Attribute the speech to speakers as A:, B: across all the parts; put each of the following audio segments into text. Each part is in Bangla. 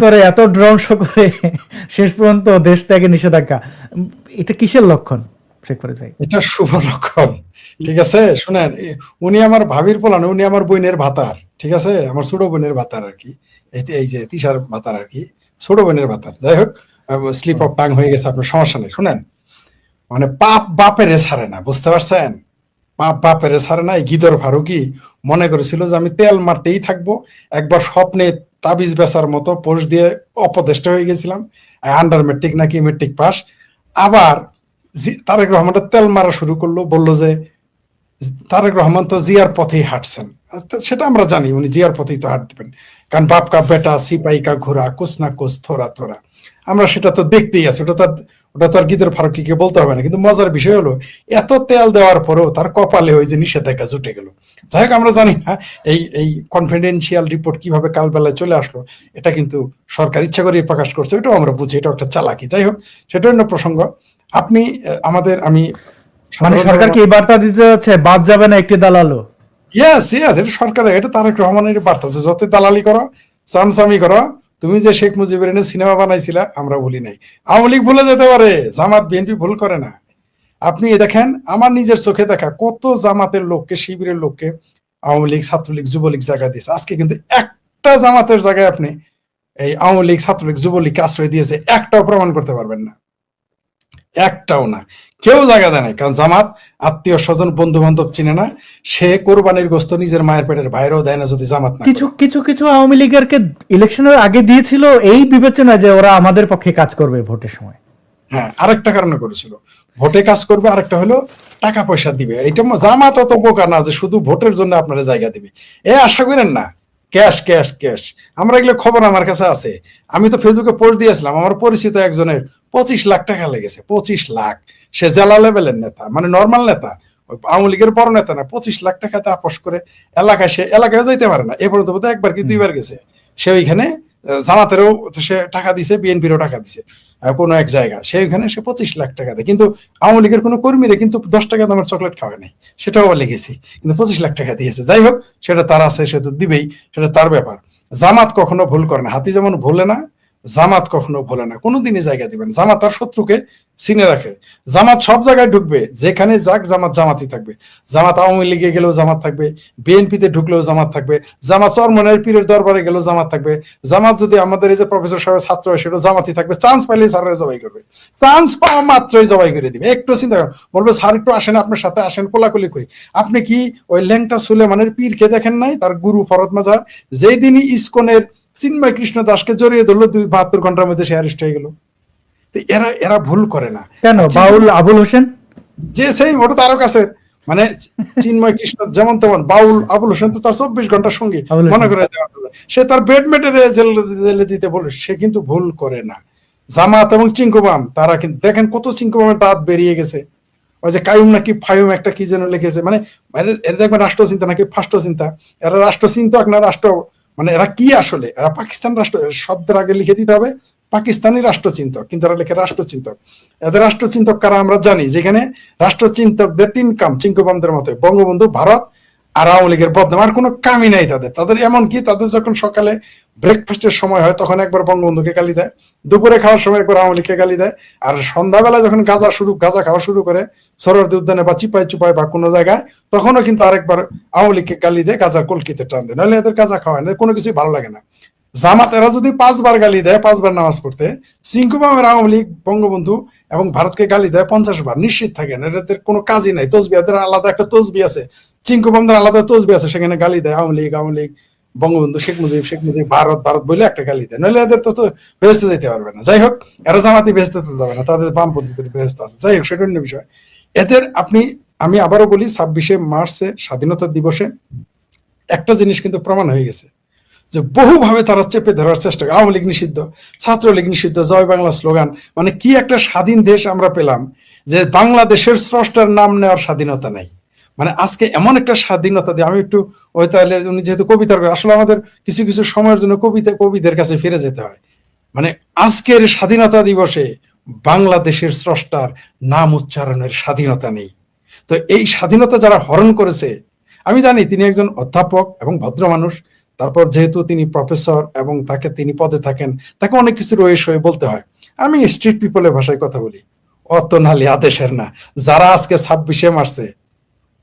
A: করে, এত ধ্বংস করে, শেষ পর্যন্ত দেশ ত্যাগে নিষেধাজ্ঞা, এটা কিসের লক্ষণ শেখ ফরিদ ভাই?
B: এটা শুভ লক্ষণ। ঠিক আছে, শুনেন, উনি আমার ভাবির পোলা না, উনি আমার বোনের ভাতার। ঠিক আছে, আমার ছোট বোনের ভাতার আর কি, এই যে তিশার ভাতার আর কি, ছোট বোনের ভাতার। যাই হোক, স্লিপ অফ টাং হয়ে গেছে, আপনার সমস্যা নেই। শুনেন, মানে পাপ বাপের ছাড়ে না, বুঝতে পারছেন? পাপ বাপের ছাড়ে না। এই গিদর ফারুকি মনে করেছিল যে আমি তেল মারতেই থাকবো। একবার স্বপ্নে তাবিজ বেচার মতো পোস্ট দিয়ে অপদেষ্টা হয়ে গেছিলাম, আন্ডার মেট্রিক নাকি মেট্রিক পাস। আবার তারেক রহমানটা তেল মারা শুরু করলো, বললো যে তারেক রহমান তো জিয়ার পথেই হাঁটছেন। সেটা আমরা জানি, উনি জিয়ার পথেই তো হাঁটবেন, কারণ বাপ কা বেটা সিপাহি কা ঘোরা কুছ না কুছ থোড়া থোড়া। আমরা সেটা তো দেখতেই আছি, ওটা তো আর গিদর ফারুকিকে বলতে হবে না। কিন্তু মজার বিষয় হলো, এত তেল দেওয়ার পরেও তার কপালে ওই যে নিষেধাজ্ঞা জুটে গেল। যাই হোক, আমরা জানি না এই কনফিডেন্সিয়াল রিপোর্ট কিভাবে কালবেলায় চলে আসলো। এটা কিন্তু সরকার ইচ্ছা করে প্রকাশ করছে, এটাও আমরা বুঝি, এটাও একটা চালাকি। যাই হোক, সেটা অন্য প্রসঙ্গ। আপনি আমি
A: মানে সরকার কি এই বার্তা দিতে যাচ্ছে, বাদ যাবে না একটি দালালও?
B: ইয়েস ইয়েস, এটা সরকারের, এটা তারেক রহমানের বার্তা আছে, যত দালালি করো, চামচামি করো। তুমি যে শেখ মুজিবের এনে সিনেমা বানাইছিলা, আমরা ভুলি নাই। আওয়ামী লীগ ভুলে যেতে পারে, জামাত বিএনপি ভুল করে না। আপনি দেখেন, আমার নিজের চোখে দেখা কত জামাতের লোককে, শিবিরের লোককে আওয়ামী লীগ, ছাত্রলীগ, যুবলীগ জায়গা দিয়েছে। আজকে কিন্তু একটা জামাতের জায়গায় আপনি এই আওয়ামী লীগ, ছাত্রলীগ, যুবলীগকে আশ্রয় দিয়েছে, একটাও প্রমাণ করতে পারবেন না, একটাও না। কেউ জায়গা দেয় নাই, কারণ জামাত আত্মীয় স্বজন বন্ধু বান্ধব চিনে না। সে কোরবানির গোস্ত নিজের মায়ের পেটের বাইরেও দেয় না, যদি জামাত না।
A: কিছু আওয়ামী লীগেরকে ইলেকশনের আগে দিয়েছিল এই বিবেচনা যে ওরা আমাদের পক্ষে কাজ করবে ভোটের সময়।
B: হ্যাঁ, আরেকটা কারণে করেছিল, ভোটে কাজ করবে, আরেকটা হলো টাকা পয়সা দিবে। এটা জামাত অত বোকা না যে শুধু ভোটের জন্য আপনারা জায়গা দিবে, আশা করেন না। ক্যাশ ক্যাশ ক্যাশ, আমরা এগুলো খবর আমার কাছে আছে। আমি তো ফেসবুকে পোস্ট দিয়েছিলাম, আমার পরিচিত একজনের 25 লাখ টাকা লেগেছে। 25 লাখ, সে জেলা লেভেলের নেতা, মানে নর্মাল নেতা, আওয়ামী লীগের বড় নেতা না। 25 লাখ টাকাতে আপোষ করে এলাকায়, সে এলাকায় যাইতে পারে না। এ পর্যন্ত বোধহয় একবার কি দুইবার গেছে। সে ওইখানে জামাতেরও সে টাকা দিছে, বিএনপিরও টাকা দিছে, কোনো এক জায়গা সেইখানে সে 25 লাখ টাকা দেয়। কিন্তু আওয়ামী লীগের কোনো কর্মীরা কিন্তু 10 টাকা দামের চকলেট খাওয়া নাই, সেটাও আবার লিখেছি, কিন্তু 25 লাখ টাকা দিয়েছে। যাই হোক, সেটা তার আছে, সে তো দিবেই, সেটা তার ব্যাপার। জামাত কখনো ভুল করে না, হাতি যেমন ভুলে না, জামাত কখনো ভুলে না, কোনোদিনই জায়গা দিবেন। জামাত তার শত্রুকে চিনে রাখে। জামাত সব জায়গায় ঢুকবে, যেখানে যাক জামাত জামাতই থাকবে। জামাত আওয়ামী লীগে গেলেও জামাত থাকবে, বিএনপিতে ঢুকলেও জামাত থাকবে, জামাত চরমনের পীরের দরবারে গেলেও জামাত থাকবে। জামাত যদি আমাদের এই যে প্রফেসর সাহেবের ছাত্র হয়, সেটা জামাতই থাকবে। চান্স পাইলেই স্যারের জবাই করবে, চান্স পাওয়া মাত্রই জবাই করে দিবে। একটু চিন্তা করেন, বলবে স্যার একটু আসেন, আপনার সাথে আসেন, কোলাকুলি করি। আপনি কি ওই ল্যাংটা সুলেমানের পীরকে দেখেন নাই? তার গুরু ফরদ মাজার যেই দিনই ইসকনের চিন্ময় কৃষ্ণ দাসকে জড়িয়ে ধরলো, 72 ঘন্টার মধ্যে সে অ্যারেস্ট হয়ে গেল। এরা ভুল করে না
A: কেন? বাউল আবুল হোসেন
B: যে সেই ওটা তারও কাছে, মানে চিন্ময় কৃষ্ণ যেমন তেমন, বাউল আবুল হোসেন তো তার 24 ঘন্টার সঙ্গে মনে করে সে তার বেডমেটের জেলে দিতে বলে, সে কিন্তু ভুল করে না। জামাত এবং চিঙ্কুবাম, তারা কিন্তু দেখেন কত চিঙ্কুবামের দাঁত বেরিয়ে গেছে। ওই যে কায়ুম নাকি ফায়ুম একটা কি যেন লিখেছে, মানে এরা দেখবেন রাষ্ট্রচিন্তা নাকি ফাষ্টচিন্তা, এরা রাষ্ট্রচিন্তক না রাষ্ট্র, মানে এরা কি আসলে, এরা পাকিস্তান রাষ্ট্র শব্দের আগে লিখে দিতে হবে পাকিস্তানি রাষ্ট্রচিন্তক, কিন্তু এরা লেখে রাষ্ট্রচিন্তক। এদের রাষ্ট্রচিন্তক কারা আমরা জানি, যেখানে রাষ্ট্রচিন্তকদের 3 কাম, চিঙ্কুবামদের মতে বঙ্গবন্ধু, ভারত আর আওয়ামী লীগের বদনাম, আর কোনো কামই নাই তাদের। এমন কি, তাদের যখন সকালে ব্রেকফাস্টের সময় হয় তখন একবার বঙ্গবন্ধুকে গালি দেয়, দুপুরে খাওয়ার সময় একবার আওয়ামী লীগকে গালি দেয়, আর সন্ধ্যাবেলা যখন গাঁজা খাওয়া শুরু করে সরোয়ার্দী উদ্যানে বা চিপাই চুপাই বা কোনো জায়গায়, তখনও কিন্তু আরেকবার আওয়ামী লীগকে গালি দেয়, গাঁজার কলকিতে টান দেয়। নাহলে এদের গাঁজা খাওয়ায় না, কোনো কিছুই ভালো লাগে না। জামাত এরা যদি 5 বার গালি দেয়, 5 বার নামাজ পড়তে, চিঙ্কুবামের আওয়ামী লীগ, বঙ্গবন্ধু এবং ভারতকে গালি দেয় 50 বার, নিশ্চিত থাকেন এদের কোনো কাজই নাই। তসবি, এদের আলাদা একটা তসবি আছে, চিঙ্কুবামদের আলাদা তসবি আছে, সেখানে গালি দেয় আওয়ামী লীগ, বঙ্গবন্ধু, শেখ মুজিব, ভারত বলে একটা গালি দেয়। নাহলে এদের তো বেহেস্তে যেতে পারবে না। যাই হোক, এরা জামাতি বেহেস্তে তো যাবে না, তাদের বামপন্থীদের বেহেস্ত আছে। যাই হোক, সেটা অন্য বিষয়। এদের আমি আবারও বলি, 26শে মার্চে স্বাধীনতা দিবসে একটা জিনিস কিন্তু প্রমাণ হয়ে গেছে, যে বহুভাবে তারা চেপে ধরার চেষ্টা করে। আওয়ামী লীগ নিষিদ্ধ, ছাত্রলীগ নিষিদ্ধ, জয় বাংলা স্লোগান, মানে কি একটা স্বাধীন দেশ আমরা পেলাম, যে বাংলাদেশের স্রষ্টার নাম নেওয়ার স্বাধীনতা নেই। মানে আজকে এমন একটা স্বাধীনতা দিয়ে, আমি একটু ওই তাহলে উনি যেহেতু কবিতার, আসলে আমাদের কিছু কিছু সময়ের জন্য কবিদের কাছে ফিরে যেতে হয়। মানে আজকের স্বাধীনতা দিবসে বাংলাদেশের স্রষ্টার নাম উচ্চারণের স্বাধীনতা নেই। তো এই স্বাধীনতা যারা হরণ করেছে, আমি জানি তিনি একজন অধ্যাপক এবং ভদ্র মানুষ, তারপর যেহেতু তিনি প্রফেসর এবং তিনি পদে থাকেন, তাকে অনেক কিছু রয়ে সয়ে বলতে হয়। আমি স্ট্রিট পিপলের ভাষায় কথা বলি, অত নালি আদেশের না। যারা আজকে 26-এ মারছে,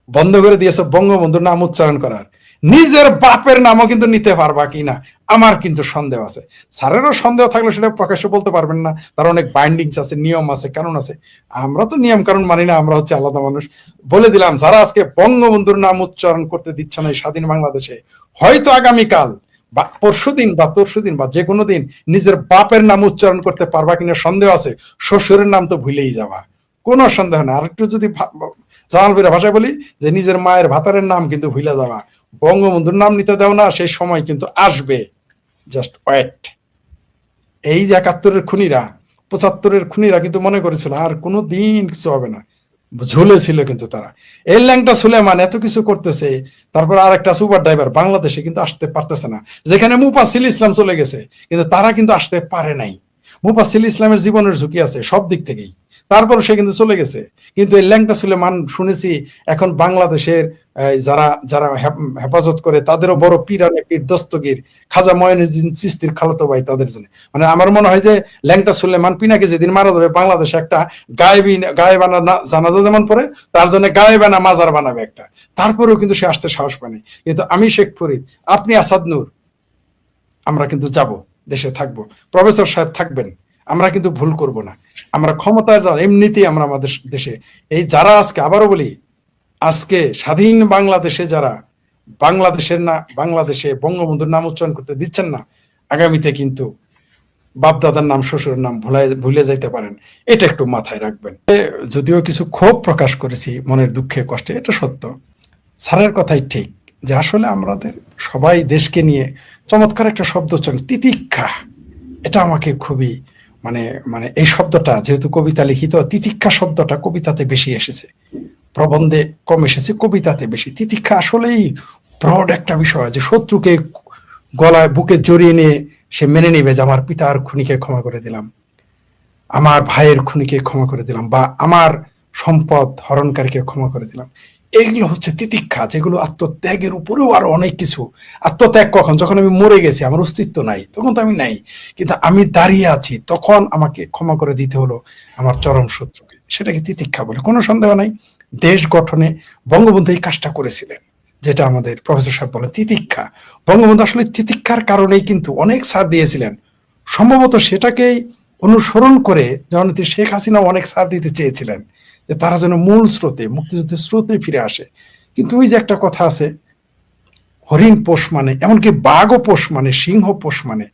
B: বন্ধ করে দিয়েছে বঙ্গবন্ধুর নাম উচ্চারণ করার, নিজের বাপের নামও কিন্তু নিতে পারবা কিনা আমার কিন্তু সন্দেহ আছে। স্যারেরও সন্দেহ থাকলে সেটা প্রকাশ্যে বলতে পারবেন না, তার অনেক বাইন্ডিংস আছে, নিয়ম আছে, কারণ আছে। আমরা তো নিয়ম কারণ মানি না, আমরা হচ্ছে আলাদা মানুষ। বলে দিলাম, যারা আজকে বঙ্গবন্ধুর নাম উচ্চারণ করতে দিচ্ছে না এই স্বাধীন বাংলাদেশে, হয়তো আগামীকাল বা পরশুদিন বা তরশুদিন বা যে কোনো দিন নিজের বাপের নাম উচ্চারণ করতে পারবা কিনা সন্দেহ আছে। শ্বশুরের নাম তো ভুলেই যাবা, কোনো সন্দেহ না। আর একটু যদি জামালপুরের ভাষায় বলি যে নিজের মায়ের ভাতারের নাম কিন্তু ভুলে যাওয়া, বঙ্গবন্ধুর নাম নিতে দাও না, সেই সময় কিন্তু আসবে, জাস্ট ওয়েট। এই যে 71-এর খুনিরা, 75-এর খুনিরা কিন্তু মনে করেছিল আর কোনো দিন কিছু হবে না, ঝুলেছিল কিন্তু তারা। এই ল্যাংটা সুলেমান এত কিছু করতেছে, তারপর আর একটা সুপার ড্রাইভার বাংলাদেশে কিন্তু আসতে পারতেছে না, যেখানে মুফাসিল ইসলাম চলে গেছে কিন্তু তারা কিন্তু আসতে পারে নাই। মুফাসিল ইসলামের জীবনের ঝুঁকি আছে সব দিক থেকেই, তারপর সে কিন্তু চলে গেছে। কিন্তু এই ল্যাংটা সুলেমান শুনেছি এখন বাংলাদেশের যারা যারা হেফাজত করে তাদেরও বড় পীরানে পীর দস্তগীর খাজা মঈনুদ্দিন চিশতির খালাতো ভাই, তাদের জন্য মানে আমার মনে হয় যে ল্যাংটা সুলেমান পিনাকে যেদিন মারা যাবে বাংলাদেশে একটা গায়েবানা জানাজা যেমন পরে, তার জন্য গায়েবানা মাজার বানাবে একটা। তারপরেও কিন্তু সে আসতে সাহস পায়নি। কিন্তু আমি শেখ ফরিদ, আপনি আসাদ নূর, আমরা কিন্তু যাব, দেশে থাকবো, প্রফেসর সাহেব থাকবেন, আমরা কিন্তু ভুল করব না। আমরা ক্ষমতায় যান এমনিতেই আমরা আমাদের দেশে এই যারা আজকে আবারও বলি, আজকে স্বাধীন বাংলাদেশে যারা বাংলাদেশে বঙ্গবন্ধুর নাম উচ্চারণ করতে দিচ্ছেন না, আগামীতে কিন্তু বাপদাদার নাম শ্বশুরের নাম ভুলে যাইতে পারেন, এটা একটু মাথায় রাখবেন। যদিও কিছু ক্ষোভ প্রকাশ করেছি মনের দুঃখে কষ্টে, এটা সত্য। স্যারের কথাই ঠিক যে আসলে আমাদের সবাই দেশকে নিয়ে চমৎকার একটা শব্দ চলে, তিতিক্ষা। এটা আমাকে খুবই মানে মানে এই শব্দটা যেহেতু কবিতা লিখিত, তিতিক্ষা শব্দটা কবিতাতে বেশি এসেছে, প্রবন্ধে কম এসেছে, কবিতাতে বেশি। তিতিক্ষা আসলেই ব্রড একটা বিষয়, যে শত্রুকে গলায় বুকে জড়িয়ে নিয়ে সে মেনে নেবে যে আমার পিতার খুনিকে ক্ষমা করে দিলাম, আমার ভাইয়ের খুনিকে ক্ষমা করে দিলাম, বা আমার সম্পদ হরণকারীকে ক্ষমা করে দিলাম। এগুলো হচ্ছে তিতিক্ষা, যেগুলো আত্মত্যাগের উপরেও আরো অনেক কিছু। আত্মত্যাগ কখন? যখন আমি মরে গেছি, আমার অস্তিত্ব নাই, তখন তো আমি নাই, কিন্তু আমি দাঁড়িয়ে আছি, তখন আমাকে ক্ষমা করে দিতে হলো আমার চরম শত্রুকে। সেটাকে তিতিক্ষা বলে, কোনো সন্দেহ নাই। দেশ গঠনে বঙ্গবন্ধু এই কাজটা করেছিলেন, যেটা আমাদের প্রফেসর সাহেব বলেন তিতিক্ষা। বঙ্গবন্ধু আসলে তিতিক্ষার কারণেই কিন্তু অনেক ছাড় দিয়েছিলেন। সম্ভবত সেটাকেই অনুসরণ করে জননেত্রী শেখ হাসিনা অনেক ছাড় দিতে চেয়েছিলেন, যে তারা যেন মূল স্রোতে, মুক্তিযুদ্ধের স্রোতে ফিরে আসে। কিন্তু ওই যে একটা কথা আছে, হরিণ পোষ মানে, এমনকি বাঘও পোষ মানে, সিংহ পোষ মানে,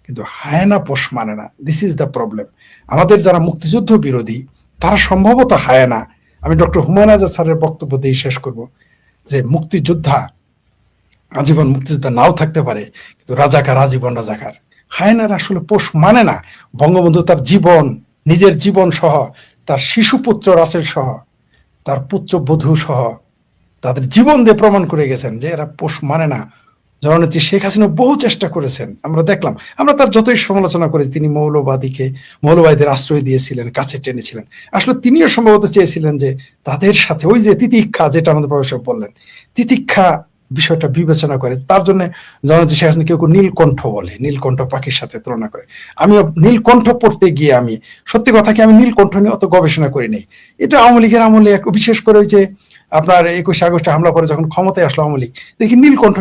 B: কিন্তু হায়না পোষ মানে না। This is the problem. আমাদের যারা মুক্তিযুদ্ধ বিরোধী তারা সম্ভবত হায়না। আমি ডক্টর হুমায়ুন আজাদ স্যারের বক্তব্য দিয়ে শেষ করব, যে মুক্তিযোদ্ধা আজীবন মুক্তিযোদ্ধা নাও থাকতে পারে, কিন্তু রাজাকার আজীবন রাজাকার। হায়নার আসলে পোষ মানে না। বঙ্গবন্ধু তার জীবন, নিজের জীবন সহ, তার শিশুপুত্র রাসেল সহ, তার পুত্রবধূ সহ তাদের জীবন দিয়ে প্রমাণ করে গেছেন যে এরা পোষ মানে না। জননেত্রী শেখ হাসিনা বহু চেষ্টা করেছেন, আমরা দেখলাম। আমরা তার যতই সমালোচনা করি, তিনি মৌলবাদীদের আশ্রয় দিয়েছিলেন, কাছে টেনেছিলেন। আসলে তিনিও সম্ভবত চেয়েছিলেন যে তাদের সাথে ওই যে তিতিক্ষা, যেটা আমাদের প্রফেসর বললেন, তিতিক্ষা বিষয়টা বিবেচনা করে। তার জন্য জননেত্রী শেখ হাসিনা কেউ নীলকণ্ঠ বলে, নীলকণ্ঠ পাখির সাথে তুলনা করে। আমি নীলকণ্ঠ পড়তে গিয়ে আমি সত্যি কথা কি, আমি নীলকণ্ঠ নিয়ে অত গবেষণা করি নাই। এটা আওয়ামী লীগের আমলে, বিশেষ করে ওই যে আপনার 21 আগস্টে হামলা করে যখন ক্ষমতায় আসলো আওয়ামী লীগ, দেখি নীলকণ্ঠ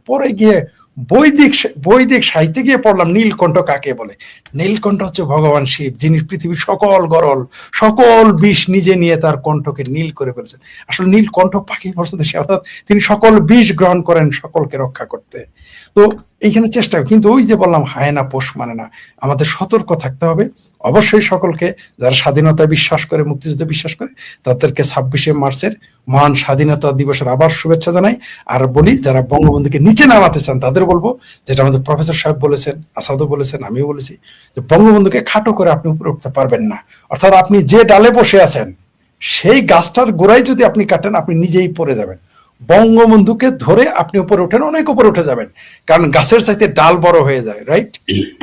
B: পরে গিয়ে বৈদিক সাহিত্যে গিয়ে পড়লাম নীলকণ্ঠ কাকে বলে। নীলকণ্ঠ হচ্ছে ভগবান শিব, যিনি পৃথিবীর সকল গরল, সকল বিষ নিজে নিয়ে তার কণ্ঠকে নীল করে ফেলেছেন। আসলে নীলকণ্ঠ পাখি পছন্দ সে, অর্থাৎ তিনি সকল বিষ গ্রহণ করেন সকলকে রক্ষা করতে। তো এইখানে চেষ্টা, কিন্তু ওই যে বললাম হায়না পোষ মানে না। আমাদের সতর্ক থাকতে হবে অবশ্যই। সকলকে যারা স্বাধীনতায় বিশ্বাস করে, মুক্তিযুদ্ধে বিশ্বাস করে, তাদেরকে 26শে মার্চের মহান স্বাধীনতা দিবসের আবার শুভেচ্ছা জানাই। আর বলি, যারা বঙ্গবন্ধুকে নিচে নামাতে চান তাদের বলবো, যেটা আমাদের প্রফেসর সাহেব বলেছেন, আসাদও বলেছেন, আমিও বলেছি, যে বঙ্গবন্ধুকে খাটো করে আপনি উপরে উঠতে পারবেন না। অর্থাৎ আপনি যে ডালে বসে আছেন সেই গাছটার গোড়ায় যদি আপনি কাটেন, আপনি নিজেই পড়ে যাবেন। বঙ্গবন্ধুকে ধরে আপনি উপরে ওঠেন, অনেক উপরে উঠে যাবেন, কারণ গাছের চাইতে ডাল বড় হয়ে যায়, রাইট?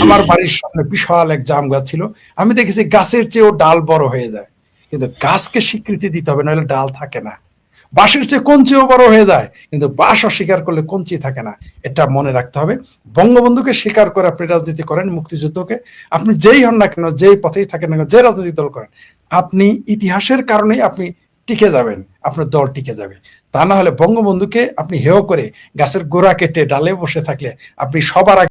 B: আমার বাড়ির সামনে বিশাল এক জাম গাছ ছিল, আমি দেখেছি গাছের চেয়েও ডাল বড় হয়ে যায়। কিন্তু গাছকে স্বীকৃতি দিতে হবে, নাহলে ডাল থাকে না। বাঁশের চেয়ে কঞ্চিও বড় হয়ে যায়, কিন্তু বাঁশ অস্বীকার করলে কঞ্চি থাকে না, এটা মনে রাখতে হবে। বঙ্গবন্ধুকে স্বীকার করে আপনি রাজনীতি করেন, মুক্তিযুদ্ধকে, আপনি যেই হন না কেন, যেই পথেই থাকেন না কেন, যে রাজনৈতিক দল করেন, আপনি ইতিহাসের কারণেই আপনি টিকে যাবেন, আপনার দল টিকে যাবে। তা না হলে বঙ্গবন্ধুকে আপনি হেয় করে গাছের গোড়া কেটে ডালে বসে থাকলে আপনি সবার আগে